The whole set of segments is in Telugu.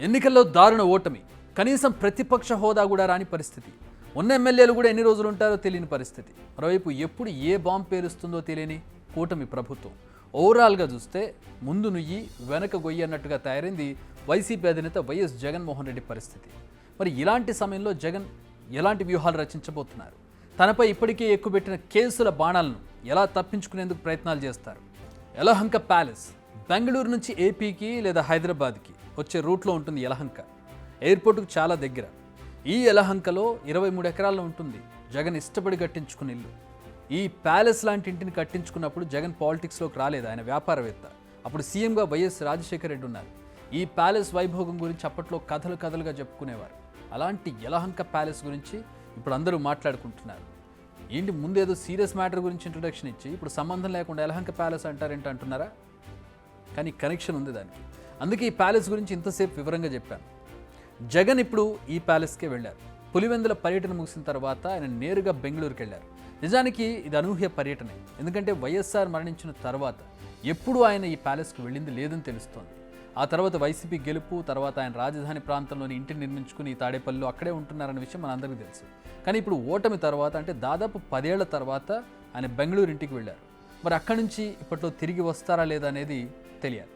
ఎన్నికల్లో దారుణ ఓటమి, కనీసం ప్రతిపక్ష హోదా కూడా రాని పరిస్థితి. ఉన్న ఎమ్మెల్యేలు కూడా ఎన్ని రోజులు ఉంటారో తెలియని పరిస్థితి. మరోవైపు ఎప్పుడు ఏ బాంబు పేరుస్తుందో తెలియని కూటమి ప్రభుత్వం. ఓవరాల్గా చూస్తే ముందు నుయ్యి వెనక గొయ్యి అన్నట్టుగా తయారైంది వైసీపీ అధినేత వైఎస్ జగన్మోహన్ రెడ్డి పరిస్థితి. మరి ఇలాంటి సమయంలో జగన్ ఎలాంటి వ్యూహాలు రచించబోతున్నారు? తనపై ఇప్పటికే ఎక్కుపెట్టిన కేసుల బాణాలను ఎలా తప్పించుకునేందుకు ప్రయత్నాలు చేస్తారు? యలహంక ప్యాలెస్ బెంగళూరు నుంచి ఏపీకి లేదా హైదరాబాద్కి వచ్చే రూట్లో ఉంటుంది. యలహంక ఎయిర్పోర్టుకు చాలా దగ్గర. ఈ యలహంకలో 23 ఎకరాల్లో ఉంటుంది జగన్ ఇష్టపడి కట్టించుకున్న ఇల్లు. ఈ ప్యాలెస్ లాంటి ఇంటిని కట్టించుకున్నప్పుడు జగన్ పాలిటిక్స్లోకి రాలేదు, ఆయన వ్యాపారవేత్త. అప్పుడు సీఎంగా వైఎస్ రాజశేఖర రెడ్డి ఉన్నారు. ఈ ప్యాలెస్ వైభోగం గురించి అప్పట్లో కథలుగా చెప్పుకునేవారు. అలాంటి యలహంక ప్యాలెస్ గురించి ఇప్పుడు అందరూ మాట్లాడుకుంటున్నారు. ఏంటి, ముందేదో సీరియస్ మ్యాటర్ గురించి ఇంట్రొడక్షన్ ఇచ్చి ఇప్పుడు సంబంధం లేకుండా యలహంక ప్యాలెస్ అంటారేంటి అంటున్నారా? కానీ కనెక్షన్ ఉంది దానికి. అందుకే ఈ ప్యాలెస్ గురించి ఇంతసేపు వివరంగా చెప్పాను. జగన్ ఇప్పుడు ఈ ప్యాలెస్కే వెళ్ళారు. పులివెందుల పర్యటన ముగిసిన తర్వాత ఆయన నేరుగా బెంగళూరుకి వెళ్ళారు. నిజానికి ఇది అనూహ్య పర్యటనే, ఎందుకంటే వైఎస్ఆర్ మరణించిన తర్వాత ఎప్పుడూ ఆయన ఈ ప్యాలెస్కు వెళ్ళింది లేదని తెలుస్తోంది. ఆ తర్వాత వైసీపీ గెలుపు తర్వాత ఆయన రాజధాని ప్రాంతంలోని ఇంటిని నిర్మించుకుని తాడేపల్లిలో అక్కడే ఉంటున్నారన్న విషయం మనందరికీ తెలుసు. కానీ ఇప్పుడు ఓటమి తర్వాత, అంటే దాదాపు 10 ఏళ్ల తర్వాత ఆయన బెంగళూరు ఇంటికి వెళ్ళారు. మరి అక్కడి నుంచి ఇప్పట్లో తిరిగి వస్తారా లేదా అనేది తెలియాలి.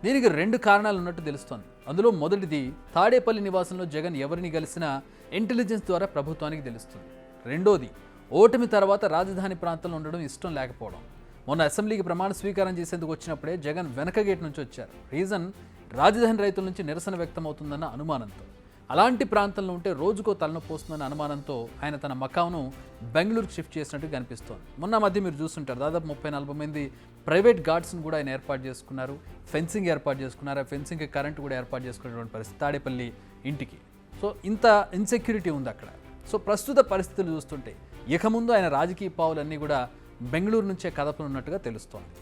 దీనికి 2 కారణాలు ఉన్నట్టు తెలుస్తోంది. అందులో మొదటిది, తాడేపల్లి నివాసంలో జగన్ ఎవరిని కలిసినా ఇంటెలిజెన్స్ ద్వారా ప్రభుత్వానికి తెలుస్తుంది. రెండోది, ఓటమి తర్వాత రాజధాని ప్రాంతంలో ఉండడం ఇష్టం లేకపోవడం. మొన్న అసెంబ్లీకి ప్రమాణ స్వీకారం చేసేందుకు వచ్చినప్పుడే జగన్ వెనక గేట్ నుంచి వచ్చారు. రీజన్, రాజధాని రైతుల నుంచి నిరసన వ్యక్తమవుతుందన్న అనుమానంతో. అలాంటి ప్రాంతంలో ఉంటే రోజుకో తలనొప్పి వస్తుందన్న అనుమానంతో ఆయన తన మకాంను బెంగళూరుకు షిఫ్ట్ చేసినట్టు కనిపిస్తోంది. మొన్న మధ్య మీరు చూస్తుంటారు, దాదాపు 30-40 మంది ప్రైవేట్ గార్డ్స్ని కూడా ఆయన ఏర్పాటు చేసుకున్నారు, ఫెన్సింగ్ ఏర్పాటు చేసుకున్నారు. ఆ ఫెన్సింగ్కి కరెంట్ కూడా ఏర్పాటు చేసుకునేటువంటి పరిస్థితి తాడేపల్లి ఇంటికి. సో ఇంత ఇన్సెక్యూరిటీ ఉంది అక్కడ. సో ప్రస్తుత పరిస్థితులు చూస్తుంటే ఇక ముందు ఆయన రాజకీయ పావులన్నీ కూడా బెంగళూరు నుంచే కదపనున్నట్టుగా తెలుస్తోంది.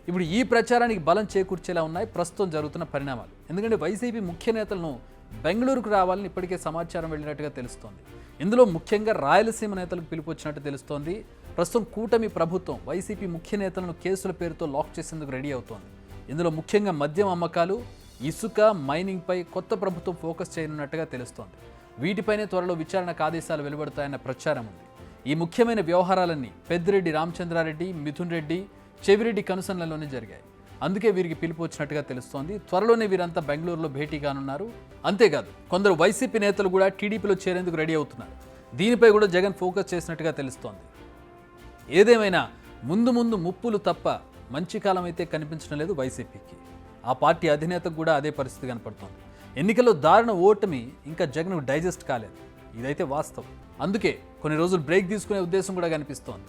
ఇప్పుడు ఈ ప్రచారానికి బలం చేకూర్చేలా ఉన్నాయి ప్రస్తుతం జరుగుతున్న పరిణామాలు. ఎందుకంటే వైసీపీ ముఖ్య నేతలను బెంగళూరుకు రావాలని ఇప్పటికే సమాచారం వెళ్ళినట్టుగా తెలుస్తోంది. ఇందులో ముఖ్యంగా రాయలసీమ నేతలకు పిలుపు వచ్చినట్టు తెలుస్తోంది. ప్రస్తుతం కూటమి ప్రభుత్వం వైసీపీ ముఖ్య నేతలను కేసుల పేరుతో లాక్ చేసేందుకు రెడీ అవుతోంది. ఇందులో ముఖ్యంగా మద్యం అమ్మకాలు, ఇసుక, మైనింగ్పై కొత్త ప్రభుత్వం ఫోకస్ చేయనున్నట్టుగా తెలుస్తోంది. వీటిపైనే త్వరలో విచారణకు ఆదేశాలు వెలువడతాయన్న ప్రచారం ఉంది. ఈ ముఖ్యమైన వ్యవహారాలన్నీ పెద్దిరెడ్డి రామచంద్రారెడ్డి, మిథున్ రెడ్డి, చెవిరెడ్డి కనుసన్నల్లోనే జరిగాయి. అందుకే వీరికి పిలుపు వచ్చినట్టుగా తెలుస్తోంది. త్వరలోనే వీరంతా బెంగళూరులో భేటీ కానున్నారు. అంతేకాదు, కొందరు వైసీపీ నేతలు కూడా టీడీపీలో చేరేందుకు రెడీ అవుతున్నారు. దీనిపై కూడా జగన్ ఫోకస్ చేసినట్టుగా తెలుస్తోంది. ఏదేమైనా ముందు ముప్పులు తప్ప మంచి కాలం అయితే కనిపించడం లేదు వైసీపీకి. ఆ పార్టీ అధినేతకు కూడా అదే పరిస్థితి కనపడుతోంది. ఎన్నికల్లో దారుణ ఓటమి ఇంకా జగన్కు డైజెస్ట్ కాలేదు, ఇదైతే వాస్తవం. అందుకే కొన్ని రోజులు బ్రేక్ తీసుకునే ఉద్దేశం కూడా కనిపిస్తోంది.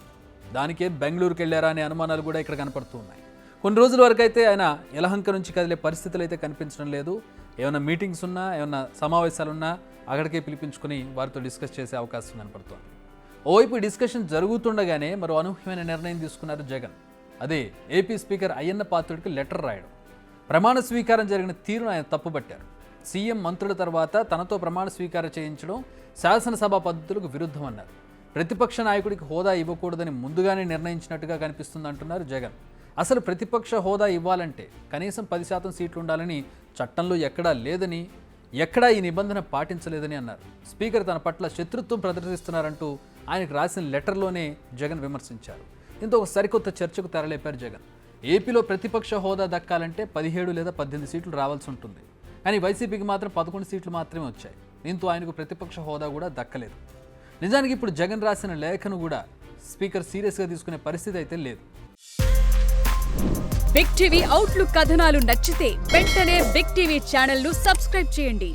దానికే బెంగళూరుకి వెళ్ళారా అనే అనుమానాలు కూడా ఇక్కడ కనపడుతూ ఉన్నాయి. కొన్ని రోజుల వరకు అయితే ఆయన యలహంక నుంచి కదిలే పరిస్థితులు అయితే కనిపించడం లేదు. ఏమైనా మీటింగ్స్ ఉన్నా, ఏమైనా సమావేశాలున్నా అక్కడికే పిలిపించుకుని వారితో డిస్కస్ చేసే అవకాశం కనపడుతోంది. ఓవైపు డిస్కషన్ జరుగుతుండగానే మరో అనూహ్యమైన నిర్ణయం తీసుకున్నారు జగన్. అదే ఏపీ స్పీకర్ అయ్యన్న పాత్రుడికి లెటర్ రాయడం. ప్రమాణ స్వీకారం జరిగిన తీరును ఆయన తప్పుపట్టారు. సీఎం మంత్రుల తర్వాత తనతో ప్రమాణ స్వీకారం చేయించడం శాసనసభ పద్ధతులకు విరుద్ధమన్నారు. ప్రతిపక్ష నాయకుడికి హోదా ఇవ్వకూడదని ముందుగానే నిర్ణయించినట్టుగా కనిపిస్తుందంటున్నారు జగన్. అసలు ప్రతిపక్ష హోదా ఇవ్వాలంటే కనీసం 10% సీట్లు ఉండాలని చట్టంలో ఎక్కడా లేదని, ఎక్కడా ఈ నిబంధన పాటించలేదని అన్నారు. స్పీకర్ తన పట్ల శత్రుత్వం ప్రదర్శిస్తున్నారంటూ ఆయనకు రాసిన లెటర్లోనే జగన్ విమర్శించారు. దీంతో ఒక సరికొత్త చర్చకు తెరలేపారు జగన్. ఏపీలో ప్రతిపక్ష హోదా దక్కాలంటే 17 లేదా 18 సీట్లు రావాల్సి ఉంటుంది. కానీ వైసీపీకి మాత్రం 11 సీట్లు మాత్రమే వచ్చాయి. దీంతో ఆయనకు ప్రతిపక్ష హోదా కూడా దక్కలేదు. నిజానికి ఇప్పుడు జగన్ రాసిన లేఖను కూడా స్పీకర్ సీరియస్గా తీసుకునే పరిస్థితి అయితే లేదు. బిగ్ టీవీ అవుట్లుక్ కథనాలు నచ్చితే వెంటనే బిగ్ టీవీ ఛానల్ ను సబ్స్క్రైబ్ చేయండి.